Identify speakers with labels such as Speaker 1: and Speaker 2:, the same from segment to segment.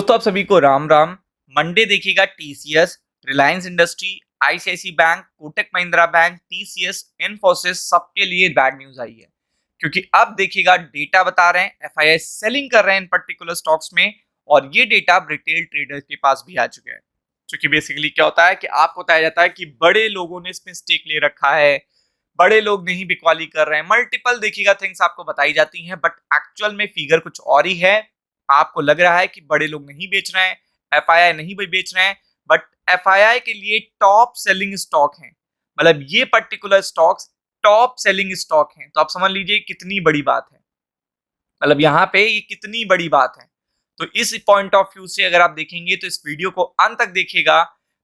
Speaker 1: दोस्तों आप सभी को राम राम। मंडे देखिएगा TCS, Reliance industry, ICICI bank, Kotak Mahindra bank, TCS, Infosys सबके लिए बैड न्यूज आई है। क्योंकि अब देखिएगा डेटा बता रहे हैं एफआईआई सेलिंग कर रहे हैं इन पर्टिकुलर स्टॉक्स में, और ये डेटा रिटेल ट्रेडर्स के पास भी आ चुके हैं। क्योंकि बेसिकली क्या होता है कि आपको बताया जाता है कि बड़े लोगों ने इसमें स्टेक ले रखा है, बड़े लोग नहीं बिकवाली कर रहे हैं, मल्टीपल देखिएगा थिंग्स आपको बताई जाती हैं, बट एक्चुअल में फिगर कुछ और ही है। आपको लग रहा है कि बड़े लोग नहीं बेच रहे हैं, एफआईआई नहीं बेच रहे हैं, बट एफआईआई के लिए टॉप सेलिंग स्टॉक हैं। मतलब ये particular stocks top selling stock हैं, तो आप समझ लीजिए कितनी बड़ी बात है। मतलब यहाँ पे ये कितनी बड़ी बात है। तो इस पॉइंट ऑफ व्यू से अगर आप देखेंगे तो इस वीडियो को अंत तक देखिएगा।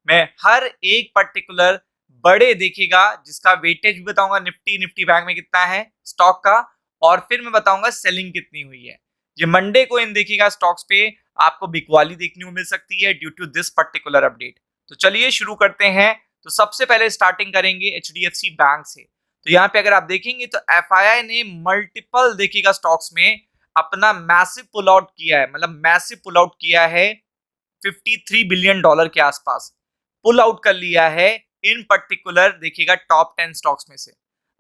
Speaker 1: मैं हर एक पर्टिकुलर बड़े देखिएगा जिसका वेटेज भी बताऊंगा, निफ्टी बैंक में कितना है स्टॉक का, और फिर मैं बताऊंगा सेलिंग कितनी हुई है। ये मंडे को इन देखिएगा स्टॉक्स पे आपको बिकवाली देखने को मिल सकती है due to this particular update. तो चलिए शुरू करते हैं। तो सबसे पहले स्टार्टिंग करेंगे एचडीएफसी बैंक से। तो यहाँ पे अगर आप देखेंगे तो एफआईआई ने मल्टीपल देखिएगा स्टॉक्स में अपना मैसिव पुल आउट किया है। मतलब मैसिव पुल आउट किया है, 53 बिलियन डॉलर के आसपास पुल आउट कर लिया है इन पर्टिकुलर देखिएगा टॉप 10 स्टॉक्स में से।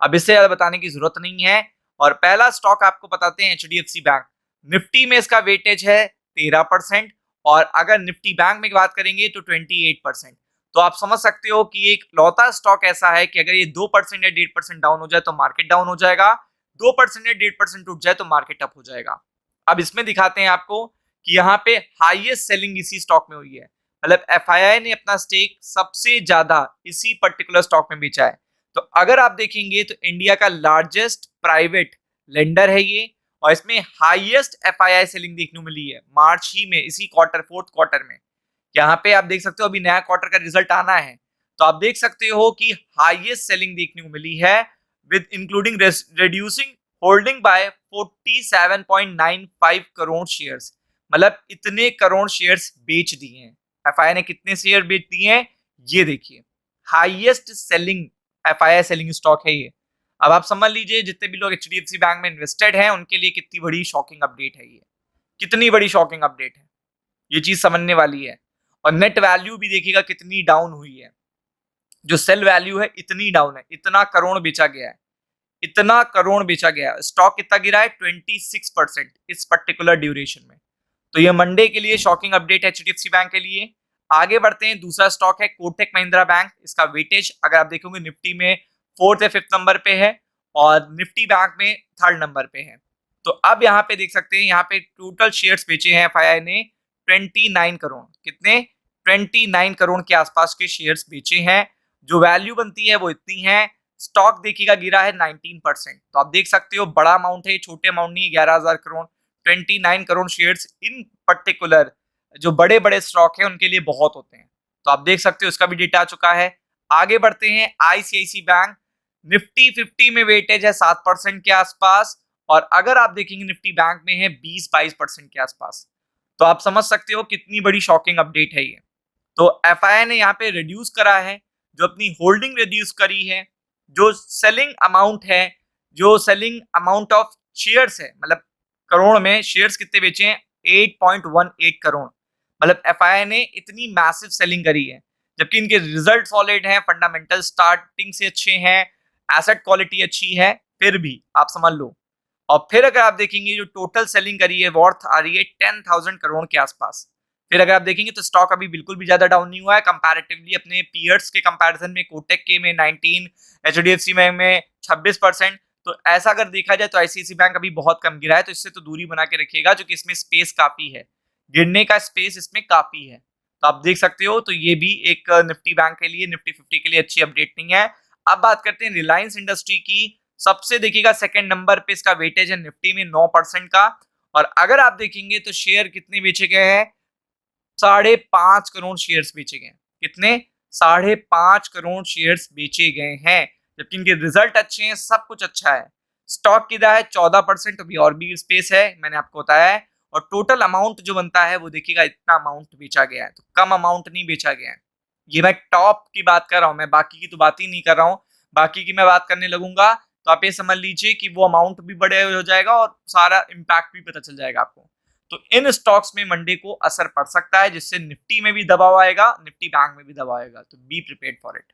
Speaker 1: अब इससे ज्यादा बताने की जरूरत नहीं है। और पहला स्टॉक आपको बताते हैं एचडीएफसी बैंक। निफ्टी में इसका वेटेज है 13%, और अगर निफ्टी बैंक में बात करेंगे तो 28%। तो आप समझ सकते हो कि एक लौता स्टॉक ऐसा है कि अगर ये 2% या 1.5% डाउन हो जाए तो मार्केट डाउन हो जाएगा, 2% या 1.5% टूट जाए तो मार्केट अप हो जाएगा। अब इसमें दिखाते हैं आपको कि यहाँ पे हाईएस्ट सेलिंग इसी स्टॉक में हुई है। मतलब एफआईआई ने अपना स्टेक सबसे ज्यादा इसी पर्टिकुलर स्टॉक में बेचा है। तो अगर आप देखेंगे तो इंडिया का लार्जेस्ट प्राइवेट लेंडर है ये, और इसमें हाईएस्ट एफआईआई सेलिंग देखने को मिली है मार्च ही में, इसी क्वार्टर, फोर्थ क्वार्टर में। यहाँ पे आप देख सकते हो अभी नया क्वार्टर का रिजल्ट आना है, तो आप देख सकते हो कि हाईएस्ट सेलिंग देखने को मिली है with including reducing holding bye 47.95 crore shares. मतलब इतने करोड़ शेयर्स बेच दिए हैं। एफआईआई ने कितने शेयर बेच दिए हैं ये देखिए, highest selling FII selling stock है ये। अब आप समझ लीजिए जितने भी लोग एचडीएफसी बैंक में इन्वेस्टेड हैं उनके लिए कितनी बड़ी शॉकिंग अपडेट है ये, कितनी बड़ी शॉकिंग अपडेट है, ये चीज समझने वाली है। और नेट वैल्यू भी देखिएगा कितनी डाउन हुई है। जो सेल वैल्यू है इतनी डाउन है, इतना करोड़ बेचा गया है, इतना करोड़ बेचा गया है। स्टॉक कितना गिरा है 26% इस पर्टिकुलर ड्यूरेशन में। तो ये मंडे के लिए शॉकिंग अपडेट है एचडीएफसी बैंक के लिए। आगे बढ़ते हैं, दूसरा स्टॉक है कोटक महिंद्रा बैंक। इसका वेटेज अगर आप देखोगे निफ्टी में फोर्थ या फिफ्थ नंबर पे है, और निफ्टी बैंक में थर्ड नंबर पे है। तो अब यहाँ पे देख सकते हैं, यहाँ पे टोटल शेयर्स बेचे हैं एफआईआई ने 29 करोड़। कितने? 29 करोड़ के आसपास के शेयर्स बेचे हैं। जो वैल्यू बनती है वो इतनी है। स्टॉक देखिएगा गिरा है 19%। तो आप देख सकते हो बड़ा अमाउंट है, छोटे अमाउंट नहीं, 11,000 crore, 29 crore shares in particular जो बड़े बड़े स्टॉक है उनके लिए बहुत होते हैं। तो आप देख सकते हो इसका भी डेटा आ चुका है। आगे बढ़ते हैं, आईसीआईसी बैंक। निफ्टी 50 में वेटेज है 7% के आसपास, और अगर आप देखेंगे निफ्टी बैंक में है 20-22% के आसपास। तो आप समझ सकते हो कितनी बड़ी शॉकिंग अपडेट है ये। तो एफआईआई ने यहाँ पे रिड्यूस करा है, जो अपनी होल्डिंग रिड्यूस करी है, जो सेलिंग अमाउंट है, जो सेलिंग अमाउंट ऑफ शेयर्स है, मतलब करोड़ में शेयर्स कितने बेचे हैं 8.18 करोड़। मतलब एफआईआई ने इतनी मैसिव सेलिंग करी है, जबकि इनके रिजल्ट सॉलिड हैं, फंडामेंटल स्टार्टिंग से अच्छे हैं, एसेट क्वालिटी अच्छी है, फिर भी आप समझ लो। और फिर अगर आप देखेंगे जो टोटल सेलिंग करी है वर्थ आ रही है 10,000 करोड़ के आसपास। फिर अगर आप देखेंगे तो स्टॉक अभी बिल्कुल भी ज्यादा डाउन नहीं हुआ है कंपैरेटिवली अपने पीयर्स के कंपैरिजन में। कोटक के में 19, एचडीएफसी में 26%। तो ऐसा अगर देखा जाए तो आईसीआईसी बैंक अभी बहुत कम गिरा है, तो इससे तो दूरी बना के रखिएगा, जो कि इसमें स्पेस काफी है, गिरने का स्पेस इसमें काफी है। तो आप देख सकते हो, तो ये भी एक निफ्टी बैंक के लिए, निफ्टी 50 के लिए अच्छी अपडेट नहीं है। अब बात करते हैं रिलायंस इंडस्ट्री की। सबसे देखिएगा सेकंड नंबर पे इसका वेटेज है निफ्टी में 9% का, और अगर आप देखेंगे तो शेयर कितने बेचे गए हैं, 5.5 करोड़ शेयर्स बेचे गए। कितने? 5.5 करोड़ शेयर्स बेचे गए हैं, जबकि इनके रिजल्ट अच्छे हैं, सब कुछ अच्छा है। स्टॉक कितना है 14%, अभी और भी स्पेस है, मैंने आपको बताया है। और टोटल अमाउंट जो बनता है वो देखिएगा इतना अमाउंट बेचा गया है, तो कम अमाउंट नहीं बेचा गया है। ये मैं टॉप की बात कर रहा हूं, मैं बाकी की तो बात ही नहीं कर रहा हूं। बाकी की मैं बात करने लगूंगा तो आप ये समझ लीजिए कि वो अमाउंट भी बड़े हो जाएगा और सारा इम्पैक्ट भी पता चल जाएगा आपको। तो इन स्टॉक्स में मंडे को असर पड़ सकता है, जिससे निफ्टी में भी दबाव आएगा, निफ्टी बैंक में भी दबाव आएगा, तो बी प्रिपेयर्ड फॉर इट।